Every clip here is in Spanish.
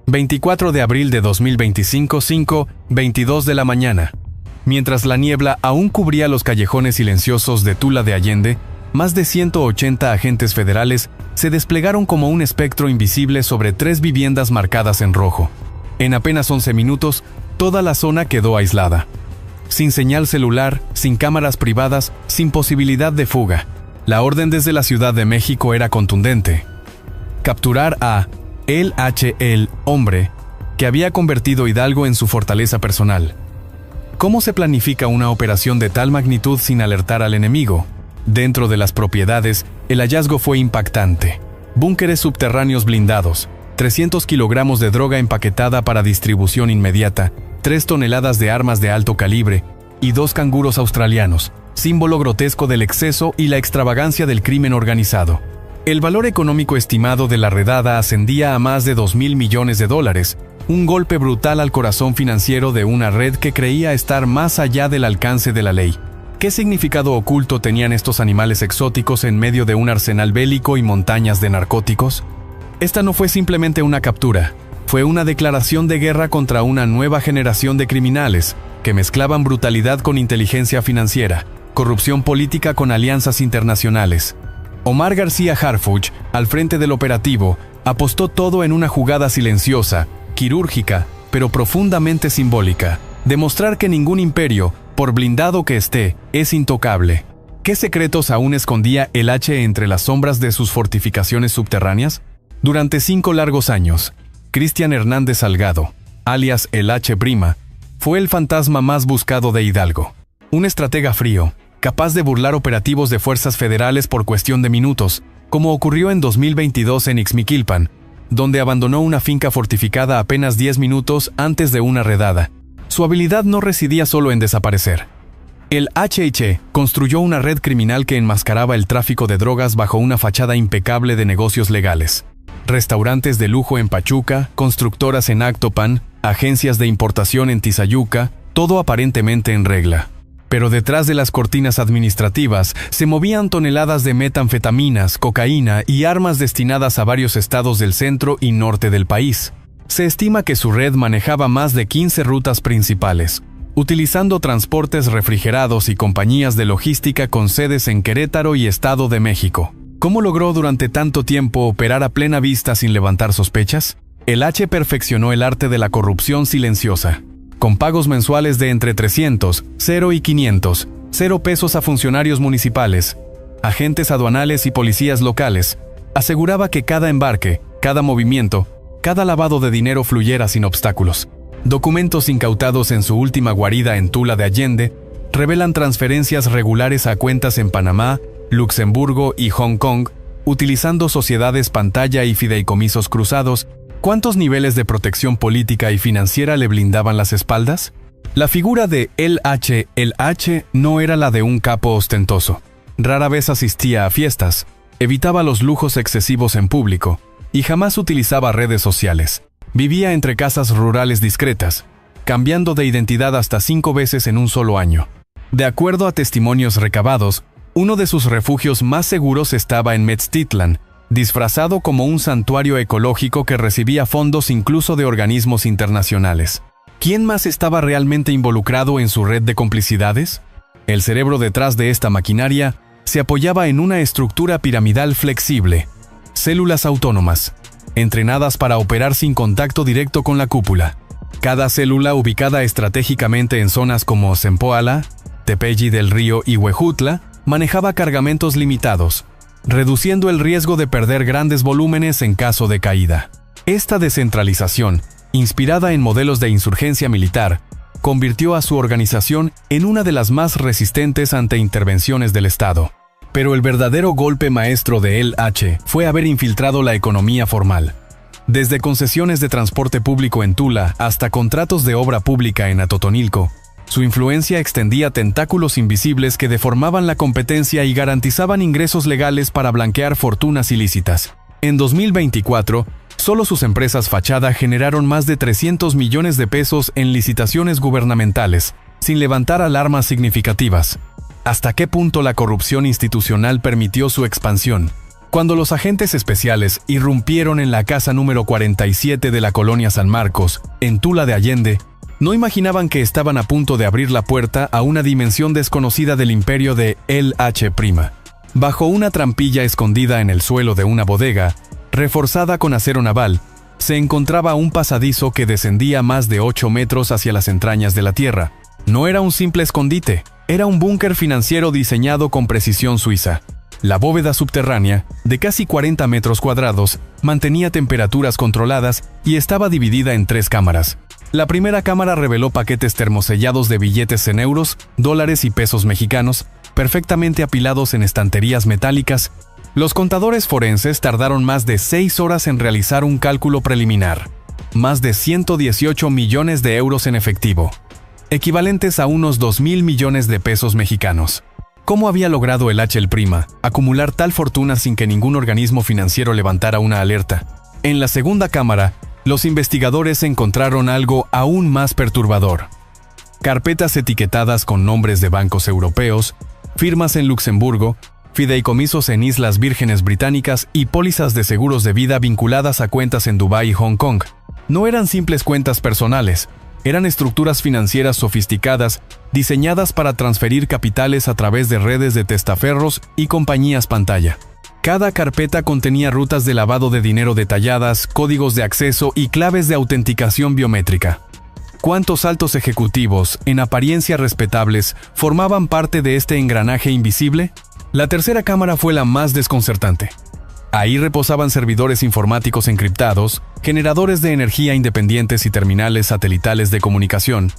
24 de abril de 2025, 5:22 de la mañana. Mientras la niebla aún cubría los callejones silenciosos de Tula de Allende, más de 180 agentes federales se desplegaron como un espectro invisible sobre 3 viviendas marcadas en rojo. En apenas 11 minutos, toda la zona quedó aislada. Sin señal celular, sin cámaras privadas, sin posibilidad de fuga. La orden desde la Ciudad de México era contundente: capturar a LH, el hombre que había convertido Hidalgo en su fortaleza personal. ¿Cómo se planifica una operación de tal magnitud sin alertar al enemigo? Dentro de las propiedades, el hallazgo fue impactante. Búnkeres subterráneos blindados, 300 kilogramos de droga empaquetada para distribución inmediata, 3 toneladas de armas de alto calibre y 2 canguros australianos, símbolo grotesco del exceso y la extravagancia del crimen organizado. El valor económico estimado de la redada ascendía a más de $2,000 millones, un golpe brutal al corazón financiero de una red que creía estar más allá del alcance de la ley. ¿Qué significado oculto tenían estos animales exóticos en medio de un arsenal bélico y montañas de narcóticos? Esta no fue simplemente una captura, fue una declaración de guerra contra una nueva generación de criminales que mezclaban brutalidad con inteligencia financiera, corrupción política con alianzas internacionales. Omar García Harfuch, al frente del operativo, apostó todo en una jugada silenciosa, quirúrgica, pero profundamente simbólica: demostrar que ningún imperio, por blindado que esté, es intocable. ¿Qué secretos aún escondía el H entre las sombras de sus fortificaciones subterráneas? Durante 5 largos años, Cristian Hernández Salgado, alias el H Prima, fue el fantasma más buscado de Hidalgo. Un estratega frío, capaz de burlar operativos de fuerzas federales por cuestión de minutos, como ocurrió en 2022 en Ixmiquilpan, donde abandonó una finca fortificada apenas 10 minutos antes de una redada. Su habilidad no residía solo en desaparecer. El HH construyó una red criminal que enmascaraba el tráfico de drogas bajo una fachada impecable de negocios legales. Restaurantes de lujo en Pachuca, constructoras en Actopan, agencias de importación en Tizayuca, todo aparentemente en regla. Pero detrás de las cortinas administrativas se movían toneladas de metanfetaminas, cocaína y armas destinadas a varios estados del centro y norte del país. Se estima que su red manejaba más de 15 rutas principales, utilizando transportes refrigerados y compañías de logística con sedes en Querétaro y Estado de México. ¿Cómo logró durante tanto tiempo operar a plena vista sin levantar sospechas? El H perfeccionó el arte de la corrupción silenciosa. Con pagos mensuales de entre 300, 0 y 500, 0 pesos a funcionarios municipales, agentes aduanales y policías locales, aseguraba que cada embarque, cada movimiento, cada lavado de dinero fluyera sin obstáculos. Documentos incautados en su última guarida en Tula de Allende revelan transferencias regulares a cuentas en Panamá, Luxemburgo y Hong Kong, utilizando sociedades pantalla y fideicomisos cruzados. ¿Cuántos niveles de protección política y financiera le blindaban las espaldas? La figura de el H no era la de un capo ostentoso. Rara vez asistía a fiestas, evitaba los lujos excesivos en público y jamás utilizaba redes sociales. Vivía entre casas rurales discretas, cambiando de identidad hasta 5 veces en un solo año. De acuerdo a testimonios recabados, uno de sus refugios más seguros estaba en Metztitlán, disfrazado como un santuario ecológico que recibía fondos incluso de organismos internacionales. ¿Quién más estaba realmente involucrado en su red de complicidades? El cerebro detrás de esta maquinaria se apoyaba en una estructura piramidal flexible: células autónomas, entrenadas para operar sin contacto directo con la cúpula. Cada célula ubicada estratégicamente en zonas como Zempoala, Tepeji del Río y Huejutla, manejaba cargamentos limitados, reduciendo el riesgo de perder grandes volúmenes en caso de caída. Esta descentralización, inspirada en modelos de insurgencia militar, convirtió a su organización en una de las más resistentes ante intervenciones del Estado. Pero el verdadero golpe maestro de el H fue haber infiltrado la economía formal. Desde concesiones de transporte público en Tula hasta contratos de obra pública en Atotonilco, su influencia extendía tentáculos invisibles que deformaban la competencia y garantizaban ingresos legales para blanquear fortunas ilícitas. En 2024, solo sus empresas fachada generaron más de 300 millones de pesos en licitaciones gubernamentales, sin levantar alarmas significativas. ¿Hasta qué punto la corrupción institucional permitió su expansión? Cuando los agentes especiales irrumpieron en la casa número 47 de la colonia San Marcos, en Tula de Allende, no imaginaban que estaban a punto de abrir la puerta a una dimensión desconocida del imperio de LH'. Bajo una trampilla escondida en el suelo de una bodega, reforzada con acero naval, se encontraba un pasadizo que descendía más de 8 metros hacia las entrañas de la tierra. No era un simple escondite, era un búnker financiero diseñado con precisión suiza. La bóveda subterránea, de casi 40 metros cuadrados, mantenía temperaturas controladas y estaba dividida en 3 cámaras. La primera cámara reveló paquetes termosellados de billetes en euros, dólares y pesos mexicanos, perfectamente apilados en estanterías metálicas. Los contadores forenses tardaron más de 6 horas en realizar un cálculo preliminar. Más de 118 millones de euros en efectivo, equivalentes a unos 2.000 millones de pesos mexicanos. ¿Cómo había logrado el H'. acumular tal fortuna sin que ningún organismo financiero levantara una alerta? En la segunda cámara, los investigadores encontraron algo aún más perturbador. Carpetas etiquetadas con nombres de bancos europeos, firmas en Luxemburgo, fideicomisos en Islas Vírgenes Británicas y pólizas de seguros de vida vinculadas a cuentas en Dubái y Hong Kong. No eran simples cuentas personales, eran estructuras financieras sofisticadas diseñadas para transferir capitales a través de redes de testaferros y compañías pantalla. Cada carpeta contenía rutas de lavado de dinero detalladas, códigos de acceso y claves de autenticación biométrica. ¿Cuántos altos ejecutivos, en apariencia respetables, formaban parte de este engranaje invisible? La tercera cámara fue la más desconcertante. Ahí reposaban servidores informáticos encriptados, generadores de energía independientes y terminales satelitales de comunicación.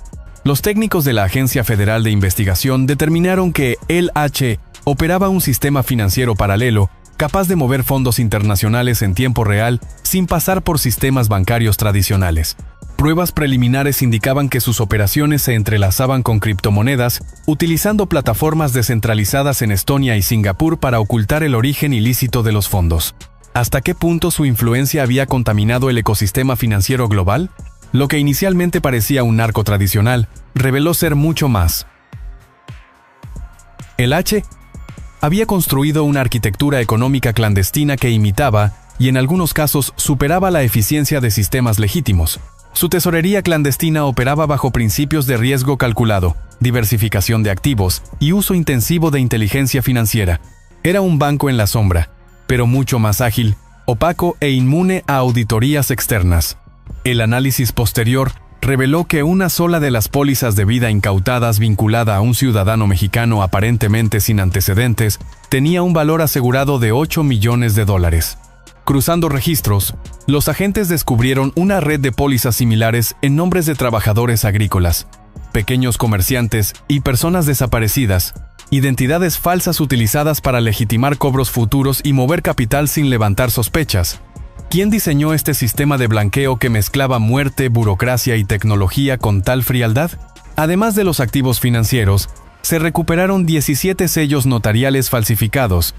Los técnicos de la Agencia Federal de Investigación determinaron que LH operaba un sistema financiero paralelo capaz de mover fondos internacionales en tiempo real sin pasar por sistemas bancarios tradicionales. Pruebas preliminares indicaban que sus operaciones se entrelazaban con criptomonedas, utilizando plataformas descentralizadas en Estonia y Singapur para ocultar el origen ilícito de los fondos. ¿Hasta qué punto su influencia había contaminado el ecosistema financiero global? Lo que inicialmente parecía un narco tradicional, reveló ser mucho más. El H había construido una arquitectura económica clandestina que imitaba, y en algunos casos superaba la eficiencia de sistemas legítimos. Su tesorería clandestina operaba bajo principios de riesgo calculado, diversificación de activos y uso intensivo de inteligencia financiera. Era un banco en la sombra, pero mucho más ágil, opaco e inmune a auditorías externas. El análisis posterior reveló que una sola de las pólizas de vida incautadas vinculada a un ciudadano mexicano aparentemente sin antecedentes tenía un valor asegurado de 8 millones de dólares. Cruzando registros, los agentes descubrieron una red de pólizas similares en nombres de trabajadores agrícolas, pequeños comerciantes y personas desaparecidas, identidades falsas utilizadas para legitimar cobros futuros y mover capital sin levantar sospechas. ¿Quién diseñó este sistema de blanqueo que mezclaba muerte, burocracia y tecnología con tal frialdad? Además de los activos financieros, se recuperaron 17 sellos notariales falsificados,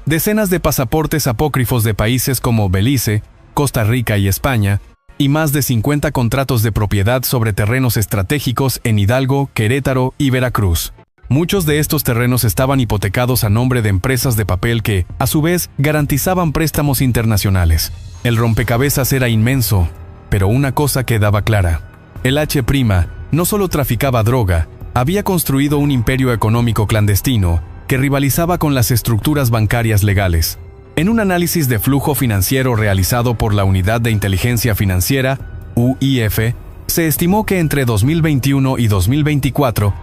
decenas de pasaportes apócrifos de países como Belice, Costa Rica y España, y más de 50 contratos de propiedad sobre terrenos estratégicos en Hidalgo, Querétaro y Veracruz. Muchos de estos terrenos estaban hipotecados a nombre de empresas de papel que, a su vez, garantizaban préstamos internacionales. El rompecabezas era inmenso, pero una cosa quedaba clara. El H' no solo traficaba droga, había construido un imperio económico clandestino que rivalizaba con las estructuras bancarias legales. En un análisis de flujo financiero realizado por la Unidad de Inteligencia Financiera, UIF, se estimó que entre 2021 y 2024,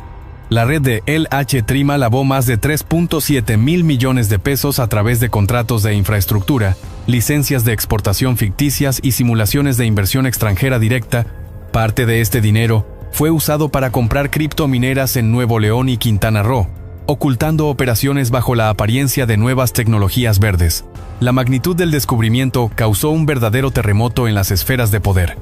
la red de LH' lavó más de 3.7 mil millones de pesos a través de contratos de infraestructura, licencias de exportación ficticias y simulaciones de inversión extranjera directa. Parte de este dinero fue usado para comprar criptomineras en Nuevo León y Quintana Roo, ocultando operaciones bajo la apariencia de nuevas tecnologías verdes. La magnitud del descubrimiento causó un verdadero terremoto en las esferas de poder.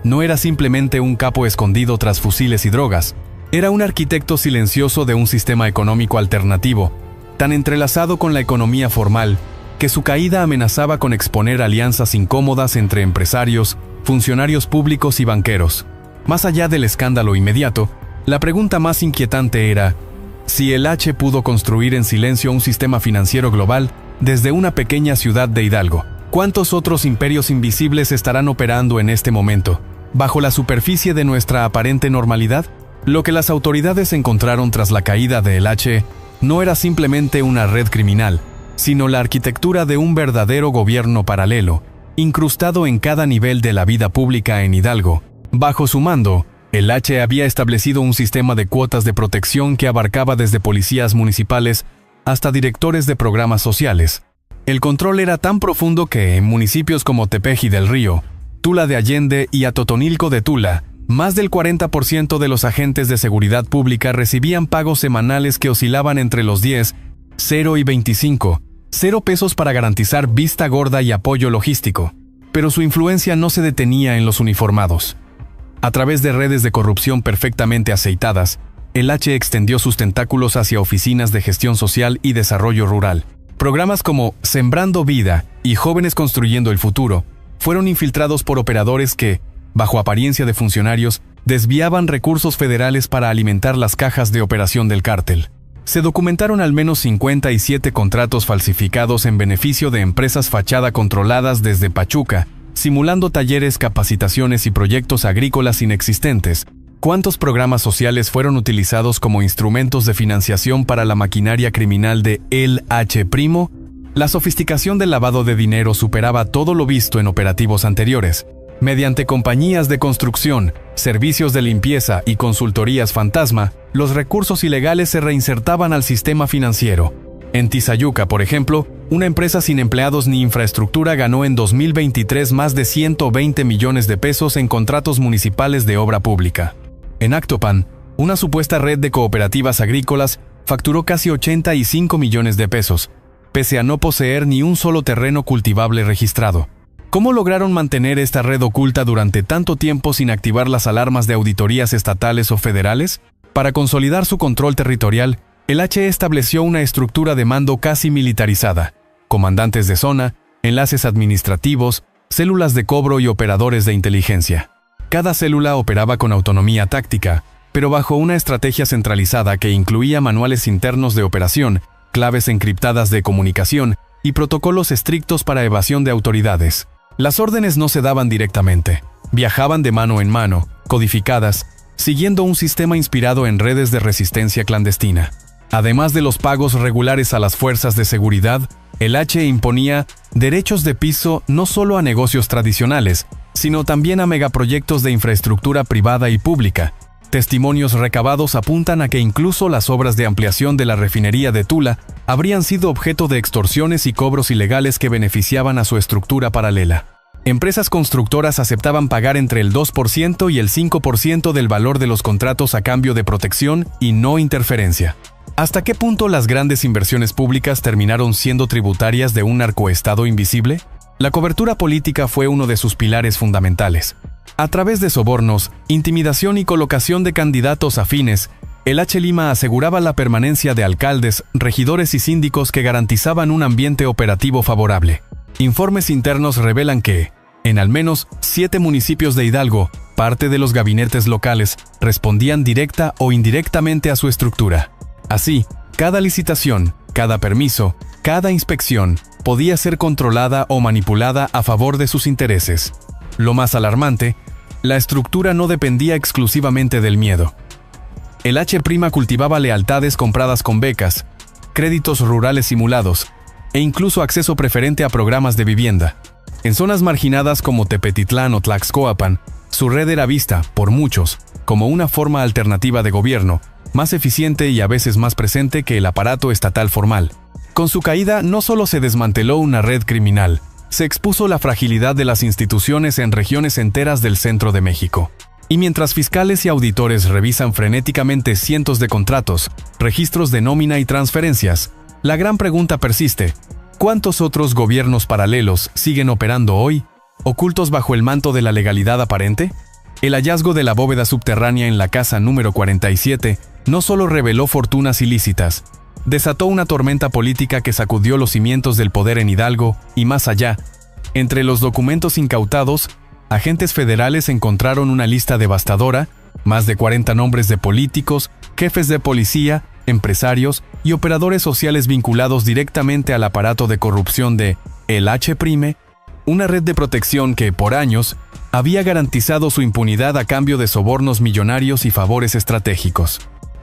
No era simplemente un capo escondido tras fusiles y drogas, era un arquitecto silencioso de un sistema económico alternativo, tan entrelazado con la economía formal, que su caída amenazaba con exponer alianzas incómodas entre empresarios, funcionarios públicos y banqueros. Más allá del escándalo inmediato, la pregunta más inquietante era: si el H pudo construir en silencio un sistema financiero global, desde una pequeña ciudad de Hidalgo. ¿Cuántos otros imperios invisibles estarán operando en este momento, bajo la superficie de nuestra aparente normalidad? Lo que las autoridades encontraron tras la caída de El H no era simplemente una red criminal, sino la arquitectura de un verdadero gobierno paralelo, incrustado en cada nivel de la vida pública en Hidalgo. Bajo su mando, El H había establecido un sistema de cuotas de protección que abarcaba desde policías municipales hasta directores de programas sociales. El control era tan profundo que en municipios como Tepeji del Río, Tula de Allende y Atotonilco de Tula, más del 40% de los agentes de seguridad pública recibían pagos semanales que oscilaban entre los 10, 0 y 25, 0 pesos para garantizar vista gorda y apoyo logístico. Pero su influencia no se detenía en los uniformados. A través de redes de corrupción perfectamente aceitadas, El H extendió sus tentáculos hacia oficinas de gestión social y desarrollo rural. Programas como Sembrando Vida y Jóvenes Construyendo el Futuro fueron infiltrados por operadores que, bajo apariencia de funcionarios, desviaban recursos federales para alimentar las cajas de operación del cártel. Se documentaron al menos 57 contratos falsificados en beneficio de empresas fachada controladas desde Pachuca, simulando talleres, capacitaciones y proyectos agrícolas inexistentes. ¿Cuántos programas sociales fueron utilizados como instrumentos de financiación para la maquinaria criminal de El H'? La sofisticación del lavado de dinero superaba todo lo visto en operativos anteriores. Mediante compañías de construcción, servicios de limpieza y consultorías fantasma, los recursos ilegales se reinsertaban al sistema financiero. En Tizayuca, por ejemplo, una empresa sin empleados ni infraestructura ganó en 2023 más de 120 millones de pesos en contratos municipales de obra pública. En Actopan, una supuesta red de cooperativas agrícolas facturó casi 85 millones de pesos, pese a no poseer ni un solo terreno cultivable registrado. ¿Cómo lograron mantener esta red oculta durante tanto tiempo sin activar las alarmas de auditorías estatales o federales? Para consolidar su control territorial, El H estableció una estructura de mando casi militarizada: comandantes de zona, enlaces administrativos, células de cobro y operadores de inteligencia. Cada célula operaba con autonomía táctica, pero bajo una estrategia centralizada que incluía manuales internos de operación, claves encriptadas de comunicación y protocolos estrictos para evasión de autoridades. Las órdenes no se daban directamente, viajaban de mano en mano, codificadas, siguiendo un sistema inspirado en redes de resistencia clandestina. Además de los pagos regulares a las fuerzas de seguridad, El H imponía derechos de piso no solo a negocios tradicionales, sino también a megaproyectos de infraestructura privada y pública. Testimonios recabados apuntan a que incluso las obras de ampliación de la refinería de Tula habrían sido objeto de extorsiones y cobros ilegales que beneficiaban a su estructura paralela. Empresas constructoras aceptaban pagar entre el 2% y el 5% del valor de los contratos a cambio de protección y no interferencia. ¿Hasta qué punto las grandes inversiones públicas terminaron siendo tributarias de un narcoestado invisible? La cobertura política fue uno de sus pilares fundamentales. A través de sobornos, intimidación y colocación de candidatos afines, El H Lima aseguraba la permanencia de alcaldes, regidores y síndicos que garantizaban un ambiente operativo favorable. Informes internos revelan que, en al menos 7 municipios de Hidalgo, parte de los gabinetes locales respondían directa o indirectamente a su estructura. Así, cada licitación, cada permiso, cada inspección podía ser controlada o manipulada a favor de sus intereses. Lo más alarmante, la estructura no dependía exclusivamente del miedo. El H' cultivaba lealtades compradas con becas, créditos rurales simulados e incluso acceso preferente a programas de vivienda. En zonas marginadas como Tepetitlán o Tlaxcoapan, su red era vista, por muchos, como una forma alternativa de gobierno, más eficiente y a veces más presente que el aparato estatal formal. Con su caída no solo se desmanteló una red criminal, se expuso la fragilidad de las instituciones en regiones enteras del centro de México. Y mientras fiscales y auditores revisan frenéticamente cientos de contratos, registros de nómina y transferencias, la gran pregunta persiste: ¿cuántos otros gobiernos paralelos siguen operando hoy, ocultos bajo el manto de la legalidad aparente? El hallazgo de la bóveda subterránea en la casa número 47 no solo reveló fortunas ilícitas, desató una tormenta política que sacudió los cimientos del poder en Hidalgo y más allá. Entre los documentos incautados, agentes federales encontraron una lista devastadora, más de 40 nombres de políticos, jefes de policía empresarios y operadores sociales vinculados directamente al aparato de corrupción de El H', una red de protección que, por años, había garantizado su impunidad a cambio de sobornos millonarios y favores estratégicos.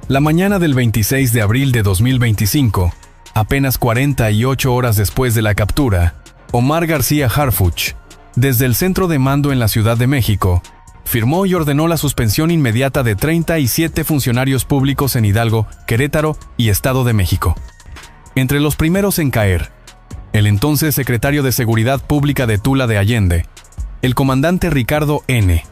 La mañana del 26 de abril de 2025, apenas 48 horas después de la captura, Omar García Harfuch, desde el centro de mando en la Ciudad de México, firmó y ordenó la suspensión inmediata de 37 funcionarios públicos en Hidalgo, Querétaro y Estado de México. Entre los primeros en caer, el entonces secretario de Seguridad Pública de Tula de Allende, el comandante Ricardo N.,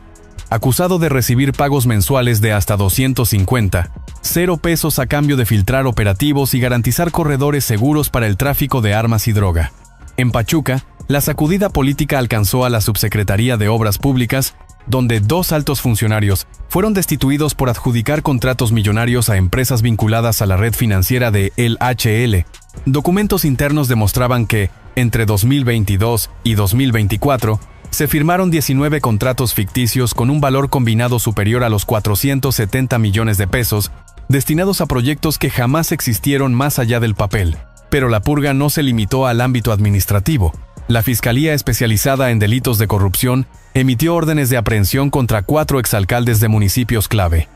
acusado de recibir pagos mensuales de hasta 250, 0 pesos a cambio de filtrar operativos y garantizar corredores seguros para el tráfico de armas y droga. En Pachuca, la sacudida política alcanzó a la Subsecretaría de Obras Públicas, donde 2 altos funcionarios fueron destituidos por adjudicar contratos millonarios a empresas vinculadas a la red financiera de El HL. Documentos internos demostraban que, entre 2022 y 2024, se firmaron 19 contratos ficticios con un valor combinado superior a los 470 millones de pesos, destinados a proyectos que jamás existieron más allá del papel. Pero la purga no se limitó al ámbito administrativo. La Fiscalía Especializada en Delitos de Corrupción emitió órdenes de aprehensión contra 4 exalcaldes de municipios clave: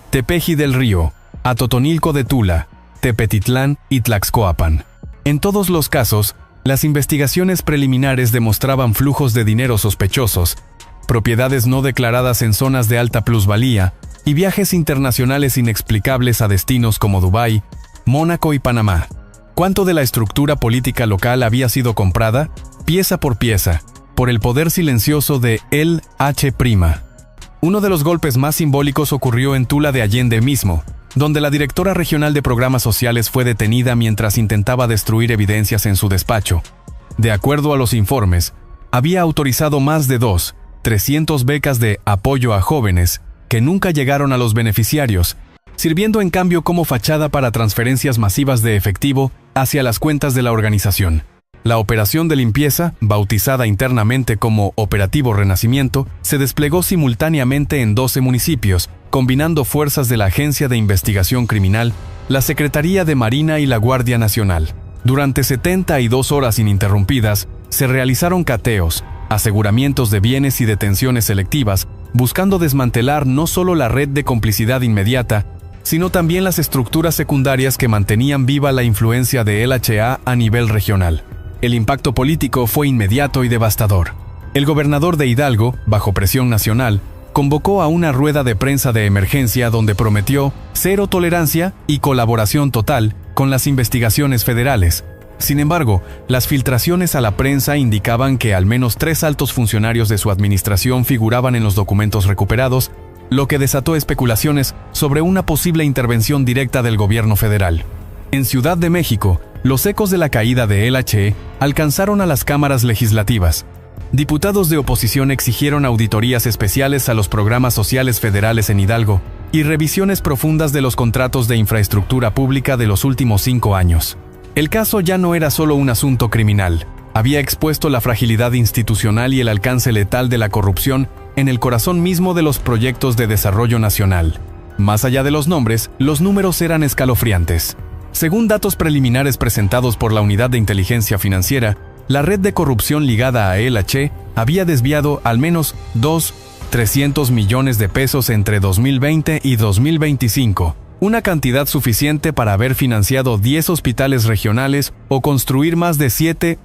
Tepeji del Río, Atotonilco de Tula, Tepetitlán y Tlaxcoapan. En todos los casos, las investigaciones preliminares demostraban flujos de dinero sospechosos, propiedades no declaradas en zonas de alta plusvalía y viajes internacionales inexplicables a destinos como Dubái, Mónaco y Panamá. ¿Cuánto de la estructura política local había sido comprada, pieza por pieza, por el poder silencioso de El H'? Uno de los golpes más simbólicos ocurrió en Tula de Allende mismo, donde la directora regional de programas sociales fue detenida mientras intentaba destruir evidencias en su despacho. De acuerdo a los informes, había autorizado más de 300 becas de apoyo a jóvenes que nunca llegaron a los beneficiarios, sirviendo en cambio como fachada para transferencias masivas de efectivo hacia las cuentas de la organización. La operación de limpieza, bautizada internamente como Operativo Renacimiento, se desplegó simultáneamente en 12 municipios, combinando fuerzas de la Agencia de Investigación Criminal, la Secretaría de Marina y la Guardia Nacional. Durante 72 horas ininterrumpidas, se realizaron cateos, aseguramientos de bienes y detenciones selectivas, buscando desmantelar no solo la red de complicidad inmediata, sino también las estructuras secundarias que mantenían viva la influencia de LHA a nivel regional. El impacto político fue inmediato y devastador. El gobernador de Hidalgo, bajo presión nacional, convocó a una rueda de prensa de emergencia donde prometió cero tolerancia y colaboración total con las investigaciones federales. Sin embargo, las filtraciones a la prensa indicaban que al menos 3 altos funcionarios de su administración figuraban en los documentos recuperados, lo que desató especulaciones sobre una posible intervención directa del gobierno federal. En Ciudad de México, los ecos de la caída de LHE alcanzaron a las cámaras legislativas. Diputados de oposición exigieron auditorías especiales a los programas sociales federales en Hidalgo y revisiones profundas de los contratos de infraestructura pública de los últimos 5 años. El caso ya no era solo un asunto criminal. Había expuesto la fragilidad institucional y el alcance letal de la corrupción en el corazón mismo de los proyectos de desarrollo nacional. Más allá de los nombres, los números eran escalofriantes. Según datos preliminares presentados por la Unidad de Inteligencia Financiera, la red de corrupción ligada a LH había desviado al menos 300 millones de pesos entre 2020 y 2025, una cantidad suficiente para haber financiado 10 hospitales regionales o construir más de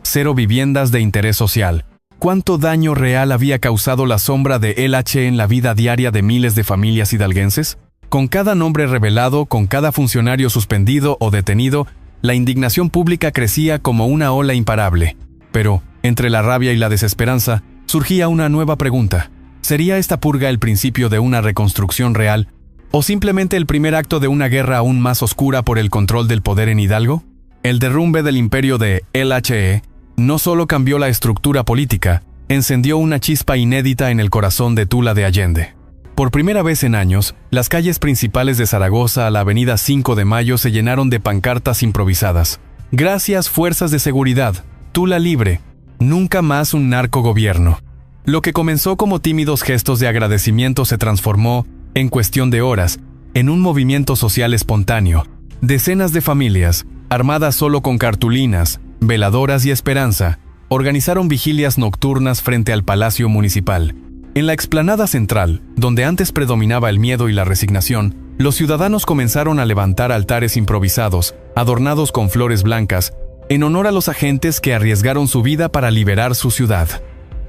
0 viviendas de interés social. ¿Cuánto daño real había causado la sombra de LH en la vida diaria de miles de familias hidalguenses? Con cada nombre revelado, con cada funcionario suspendido o detenido, la indignación pública crecía como una ola imparable. Pero, entre la rabia y la desesperanza, surgía una nueva pregunta. ¿Sería esta purga el principio de una reconstrucción real, o simplemente el primer acto de una guerra aún más oscura por el control del poder en Hidalgo? El derrumbe del imperio de LHE no solo cambió la estructura política, encendió una chispa inédita en el corazón de Tula de Allende. Por primera vez en años, las calles principales de Zaragoza a la avenida 5 de Mayo se llenaron de pancartas improvisadas. Gracias, fuerzas de seguridad. Tula libre. Nunca más un narcogobierno. Lo que comenzó como tímidos gestos de agradecimiento se transformó, en cuestión de horas, en un movimiento social espontáneo, Decenas de familias, armadas solo con cartulinas, veladoras y esperanza, organizaron vigilias nocturnas frente al Palacio Municipal. En la explanada central, donde antes predominaba el miedo y la resignación, los ciudadanos comenzaron a levantar altares improvisados, adornados con flores blancas, en honor a los agentes que arriesgaron su vida para liberar su ciudad.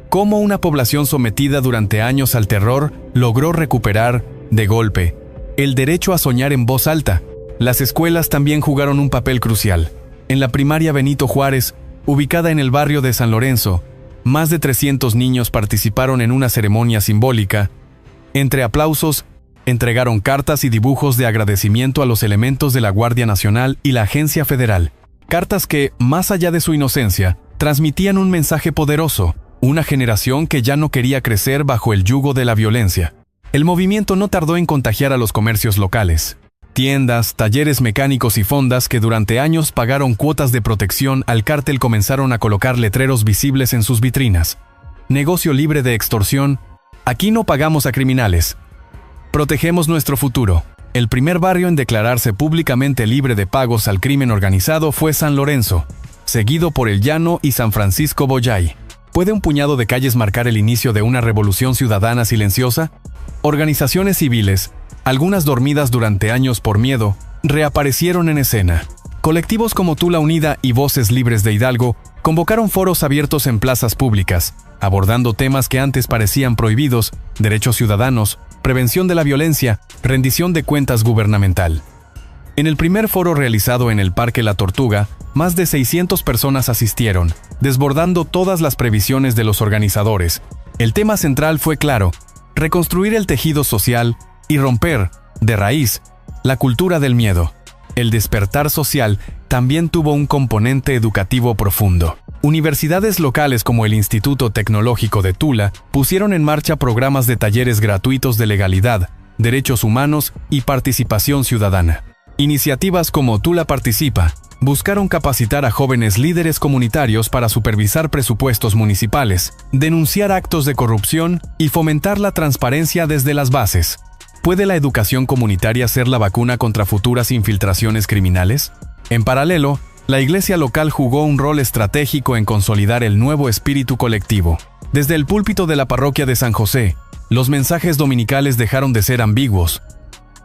Cómo una población sometida durante años al terror logró recuperar, de golpe, el derecho a soñar en voz alta. Las escuelas también jugaron un papel crucial. En la primaria Benito Juárez, ubicada en el barrio de San Lorenzo, más de 300 niños participaron en una ceremonia simbólica. Entre aplausos, entregaron cartas y dibujos de agradecimiento a los elementos de la Guardia Nacional y la Agencia Federal. Cartas que, más allá de su inocencia, transmitían un mensaje poderoso, una generación que ya no quería crecer bajo el yugo de la violencia. El movimiento no tardó en contagiar a los comercios locales. Tiendas, talleres mecánicos y fondas que durante años pagaron cuotas de protección al cártel comenzaron a colocar letreros visibles en sus vitrinas. Negocio libre de extorsión. Aquí no pagamos a criminales. Protegemos nuestro futuro. El primer barrio en declararse públicamente libre de pagos al crimen organizado fue San Lorenzo, seguido por El Llano y San Francisco Boyay. ¿Puede un puñado de calles marcar el inicio de una revolución ciudadana silenciosa? Organizaciones civiles, algunas dormidas durante años por miedo, reaparecieron en escena. Colectivos como Tula Unida y Voces Libres de Hidalgo convocaron foros abiertos en plazas públicas, abordando temas que antes parecían prohibidos: derechos ciudadanos, prevención de la violencia, rendición de cuentas gubernamental. En el primer foro realizado en el Parque La Tortuga, más de 600 personas asistieron, desbordando todas las previsiones de los organizadores. El tema central fue claro: reconstruir el tejido social y romper, de raíz, la cultura del miedo. El despertar social también tuvo un componente educativo profundo. Universidades locales como el Instituto Tecnológico de Tula pusieron en marcha programas de talleres gratuitos de legalidad, derechos humanos y participación ciudadana. Iniciativas como Tula Participa buscaron capacitar a jóvenes líderes comunitarios para supervisar presupuestos municipales, denunciar actos de corrupción y fomentar la transparencia desde las bases. ¿Puede la educación comunitaria ser la vacuna contra futuras infiltraciones criminales? En paralelo, la iglesia local jugó un rol estratégico en consolidar el nuevo espíritu colectivo. Desde el púlpito de la parroquia de San José, los mensajes dominicales dejaron de ser ambiguos.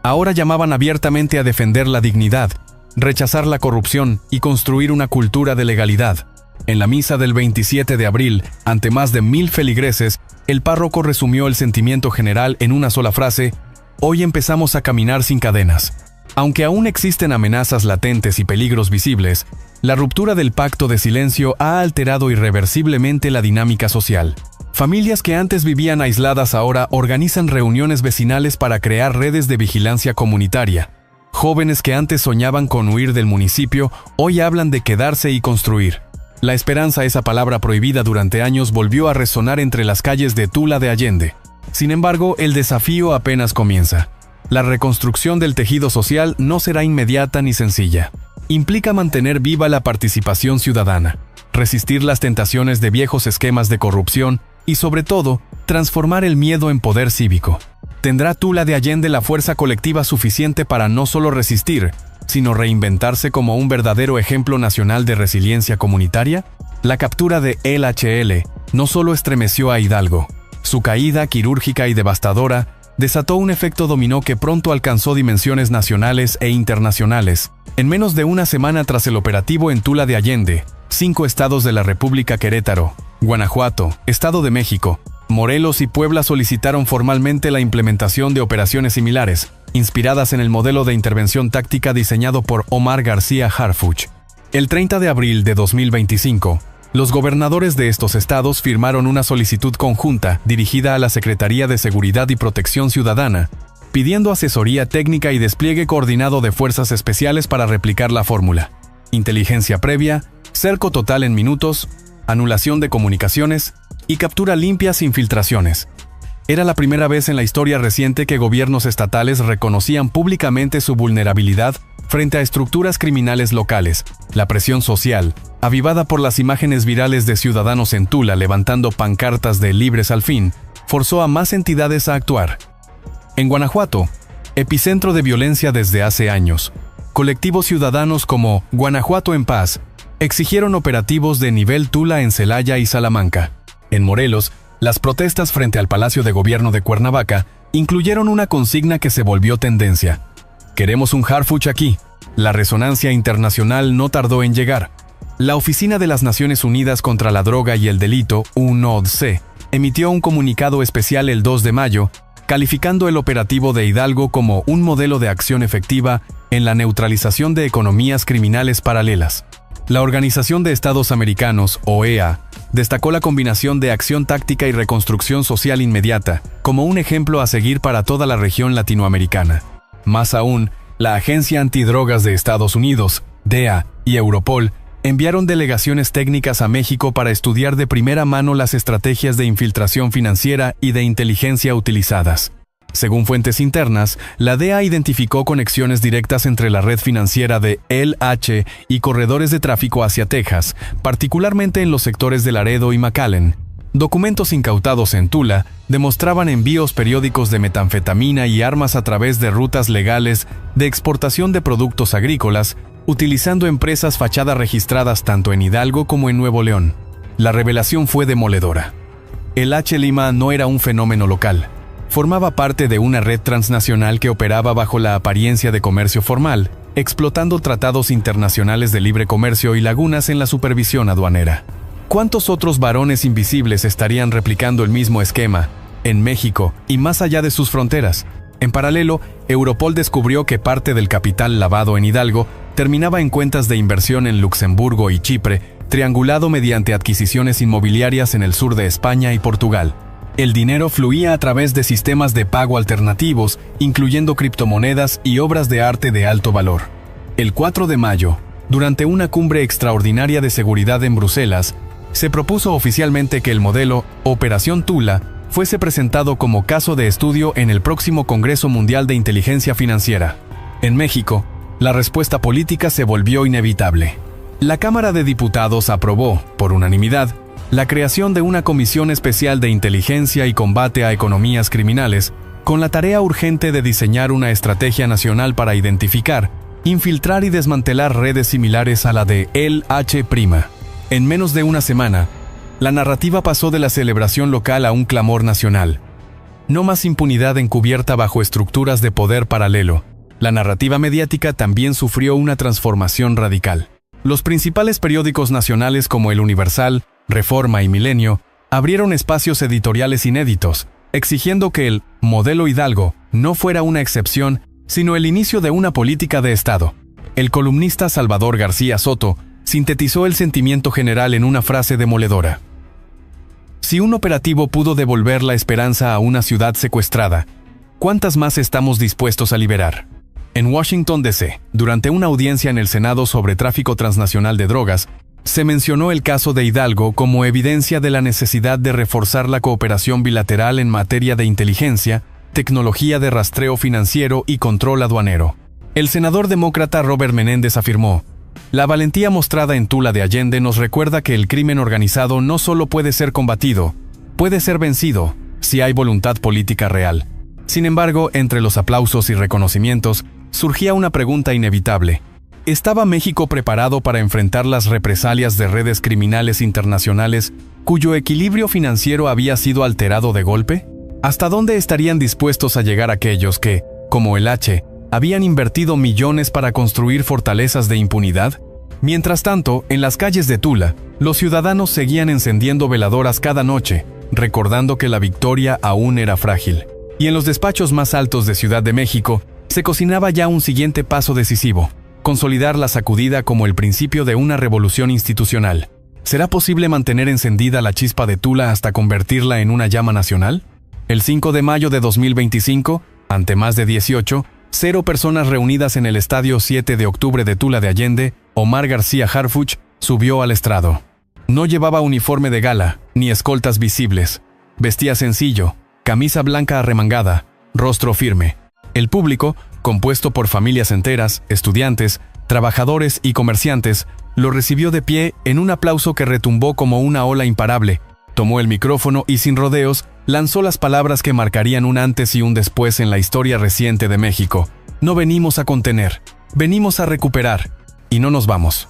Ahora llamaban abiertamente a defender la dignidad, rechazar la corrupción y construir una cultura de legalidad. En la misa del 27 de abril, ante más de 1000 feligreses, el párroco resumió el sentimiento general en una sola frase: hoy empezamos a caminar sin cadenas. Aunque aún existen amenazas latentes y peligros visibles, la ruptura del pacto de silencio ha alterado irreversiblemente la dinámica social. Familias que antes vivían aisladas ahora organizan reuniones vecinales para crear redes de vigilancia comunitaria. Jóvenes que antes soñaban con huir del municipio, hoy hablan de quedarse y construir. La esperanza, esa palabra prohibida durante años, volvió a resonar entre las calles de Tula de Allende. Sin embargo, el desafío apenas comienza. La reconstrucción del tejido social no será inmediata ni sencilla. Implica mantener viva la participación ciudadana, resistir las tentaciones de viejos esquemas de corrupción y, sobre todo, transformar el miedo en poder cívico. ¿Tendrá Tula de Allende la fuerza colectiva suficiente para no solo resistir, sino reinventarse como un verdadero ejemplo nacional de resiliencia comunitaria? La captura de LHL no solo estremeció a Hidalgo. Su caída quirúrgica y devastadora desató un efecto dominó que pronto alcanzó dimensiones nacionales e internacionales. En menos de una semana tras el operativo en Tula de Allende, 5 estados de la República: Querétaro, Guanajuato, Estado de México, Morelos y Puebla solicitaron formalmente la implementación de operaciones similares, inspiradas en el modelo de intervención táctica diseñado por Omar García Harfuch. El 30 de abril de 2025, los gobernadores de estos estados firmaron una solicitud conjunta dirigida a la Secretaría de Seguridad y Protección Ciudadana, pidiendo asesoría técnica y despliegue coordinado de fuerzas especiales para replicar la fórmula: inteligencia previa, cerco total en minutos, anulación de comunicaciones y captura limpia sin filtraciones. Era la primera vez en la historia reciente que gobiernos estatales reconocían públicamente su vulnerabilidad frente a estructuras criminales locales. La presión social, avivada por las imágenes virales de ciudadanos en Tula levantando pancartas de "libres al fin", forzó a más entidades a actuar. En Guanajuato, epicentro de violencia desde hace años, colectivos ciudadanos como Guanajuato en Paz exigieron operativos de nivel Tula en Celaya y Salamanca. En Morelos, las protestas frente al Palacio de Gobierno de Cuernavaca incluyeron una consigna que se volvió tendencia. «Queremos un Harfuch aquí». La resonancia internacional no tardó en llegar. La Oficina de las Naciones Unidas contra la Droga y el Delito, UNODC, emitió un comunicado especial el 2 de mayo, calificando el operativo de Hidalgo como un modelo de acción efectiva en la neutralización de economías criminales paralelas. La Organización de Estados Americanos, OEA, destacó la combinación de acción táctica y reconstrucción social inmediata como un ejemplo a seguir para toda la región latinoamericana. Más aún, la Agencia Antidrogas de Estados Unidos, DEA, y Europol enviaron delegaciones técnicas a México para estudiar de primera mano las estrategias de infiltración financiera y de inteligencia utilizadas. Según fuentes internas, la DEA identificó conexiones directas entre la red financiera de LH y corredores de tráfico hacia Texas, particularmente en los sectores de Laredo y McAllen. Documentos incautados en Tula demostraban envíos periódicos de metanfetamina y armas a través de rutas legales de exportación de productos agrícolas, utilizando empresas fachada registradas tanto en Hidalgo como en Nuevo León. La revelación fue demoledora. El H. Lima no era un fenómeno local. Formaba parte de una red transnacional que operaba bajo la apariencia de comercio formal, explotando tratados internacionales de libre comercio y lagunas en la supervisión aduanera. ¿Cuántos otros varones invisibles estarían replicando el mismo esquema en México y más allá de sus fronteras? En paralelo, Europol descubrió que parte del capital lavado en Hidalgo terminaba en cuentas de inversión en Luxemburgo y Chipre, triangulado mediante adquisiciones inmobiliarias en el sur de España y Portugal. El dinero fluía a través de sistemas de pago alternativos, incluyendo criptomonedas y obras de arte de alto valor. El 4 de mayo, durante una cumbre extraordinaria de seguridad en Bruselas, se propuso oficialmente que el modelo Operación Tula fuese presentado como caso de estudio en el próximo Congreso Mundial de Inteligencia Financiera. En México, la respuesta política se volvió inevitable. La Cámara de Diputados aprobó, por unanimidad, la creación de una Comisión Especial de Inteligencia y Combate a Economías Criminales, con la tarea urgente de diseñar una estrategia nacional para identificar, infiltrar y desmantelar redes similares a la de LH'. En menos de una semana, la narrativa pasó de la celebración local a un clamor nacional. No más impunidad encubierta bajo estructuras de poder paralelo. La narrativa mediática también sufrió una transformación radical. Los principales periódicos nacionales como El Universal, Reforma y Milenio abrieron espacios editoriales inéditos, exigiendo que el modelo Hidalgo no fuera una excepción, sino el inicio de una política de Estado. El columnista Salvador García Soto sintetizó el sentimiento general en una frase demoledora. Si un operativo pudo devolver la esperanza a una ciudad secuestrada, ¿cuántas más estamos dispuestos a liberar? En Washington, D.C., durante una audiencia en el Senado sobre tráfico transnacional de drogas, se mencionó el caso de Hidalgo como evidencia de la necesidad de reforzar la cooperación bilateral en materia de inteligencia, tecnología de rastreo financiero y control aduanero. El senador demócrata Robert Menéndez afirmó: «La valentía mostrada en Tula de Allende nos recuerda que el crimen organizado no solo puede ser combatido, puede ser vencido, si hay voluntad política real». Sin embargo, entre los aplausos y reconocimientos, surgía una pregunta inevitable. ¿Estaba México preparado para enfrentar las represalias de redes criminales internacionales cuyo equilibrio financiero había sido alterado de golpe? ¿Hasta dónde estarían dispuestos a llegar aquellos que, como el H, habían invertido millones para construir fortalezas de impunidad? Mientras tanto, en las calles de Tula, los ciudadanos seguían encendiendo veladoras cada noche, recordando que la victoria aún era frágil. Y en los despachos más altos de Ciudad de México, se cocinaba ya un siguiente paso decisivo: consolidar la sacudida como el principio de una revolución institucional. ¿Será posible mantener encendida la chispa de Tula hasta convertirla en una llama nacional? El 5 de mayo de 2025, ante más de 0 personas reunidas en el Estadio 7 de Octubre de Tula de Allende, Omar García Harfuch subió al estrado. No llevaba uniforme de gala, ni escoltas visibles. Vestía sencillo, camisa blanca arremangada, rostro firme. El público, compuesto por familias enteras, estudiantes, trabajadores y comerciantes, lo recibió de pie en un aplauso que retumbó como una ola imparable. Tomó el micrófono y sin rodeos, lanzó las palabras que marcarían un antes y un después en la historia reciente de México. No venimos a contener, Venimos a recuperar, y no nos vamos.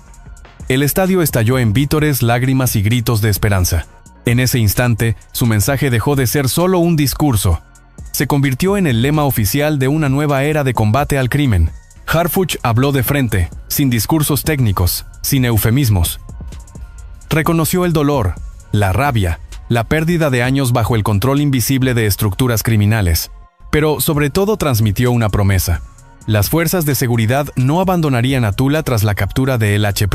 El estadio estalló en vítores, lágrimas y gritos de esperanza. En ese instante, su mensaje dejó de ser solo un discurso. Se convirtió en el lema oficial de una nueva era de combate al crimen. Harfuch habló de frente, sin discursos técnicos, sin eufemismos. Reconoció el dolor, la rabia, la pérdida de años bajo el control invisible de estructuras criminales. Pero sobre todo transmitió una promesa. Las fuerzas de seguridad no abandonarían a Tula tras la captura de El H'.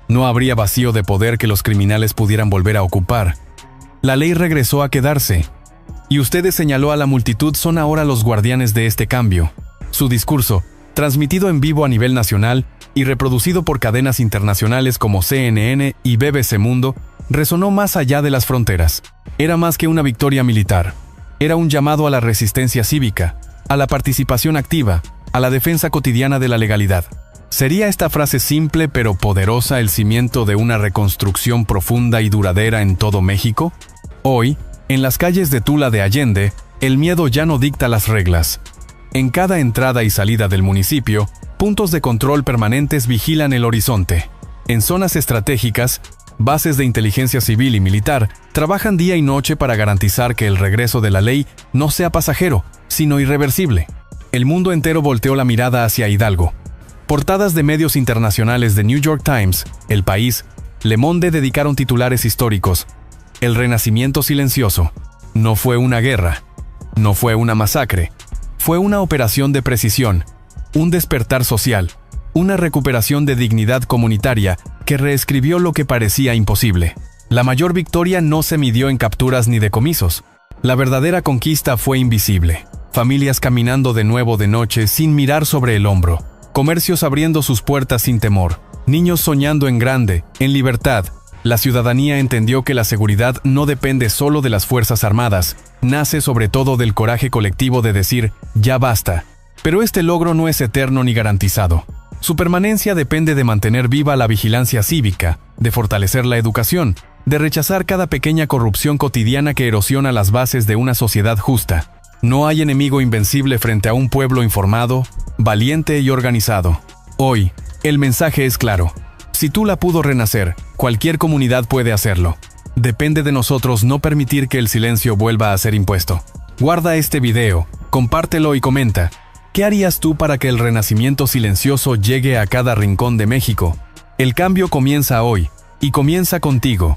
No habría vacío de poder que los criminales pudieran volver a ocupar. La ley regresó a quedarse. Y ustedes, señaló a la multitud, son ahora los guardianes de este cambio. Su discurso, transmitido en vivo a nivel nacional y reproducido por cadenas internacionales como CNN y BBC Mundo, resonó más allá de las fronteras. Era más que una victoria militar. Era un llamado a la resistencia cívica, a la participación activa, a la defensa cotidiana de la legalidad. ¿Sería esta frase simple pero poderosa el cimiento de una reconstrucción profunda y duradera en todo México? Hoy, en las calles de Tula de Allende, el miedo ya no dicta las reglas. En cada entrada y salida del municipio, puntos de control permanentes vigilan el horizonte. En zonas estratégicas, bases de inteligencia civil y militar trabajan día y noche para garantizar que el regreso de la ley no sea pasajero, sino irreversible. El mundo entero volteó la mirada hacia Hidalgo. Portadas de medios internacionales de New York Times, El País, Le Monde dedicaron titulares históricos. El renacimiento silencioso. No fue una guerra. No fue una masacre. Fue una operación de precisión. Un despertar social. Una recuperación de dignidad comunitaria que reescribió lo que parecía imposible. La mayor victoria no se midió en capturas ni decomisos. La verdadera conquista fue invisible. Familias caminando de nuevo de noche sin mirar sobre el hombro. Comercios abriendo sus puertas sin temor. Niños soñando en grande, en libertad. La ciudadanía entendió que la seguridad no depende solo de las Fuerzas Armadas, nace sobre todo del coraje colectivo de decir, ya basta. Pero este logro no es eterno ni garantizado. Su permanencia depende de mantener viva la vigilancia cívica, de fortalecer la educación, de rechazar cada pequeña corrupción cotidiana que erosiona las bases de una sociedad justa. No hay enemigo invencible frente a un pueblo informado, valiente y organizado. Hoy, el mensaje es claro. Si Tula pudo renacer, cualquier comunidad puede hacerlo. Depende de nosotros no permitir que el silencio vuelva a ser impuesto. Guarda este video, compártelo y comenta. ¿Qué harías tú para que el renacimiento silencioso llegue a cada rincón de México? El cambio comienza hoy, y comienza contigo.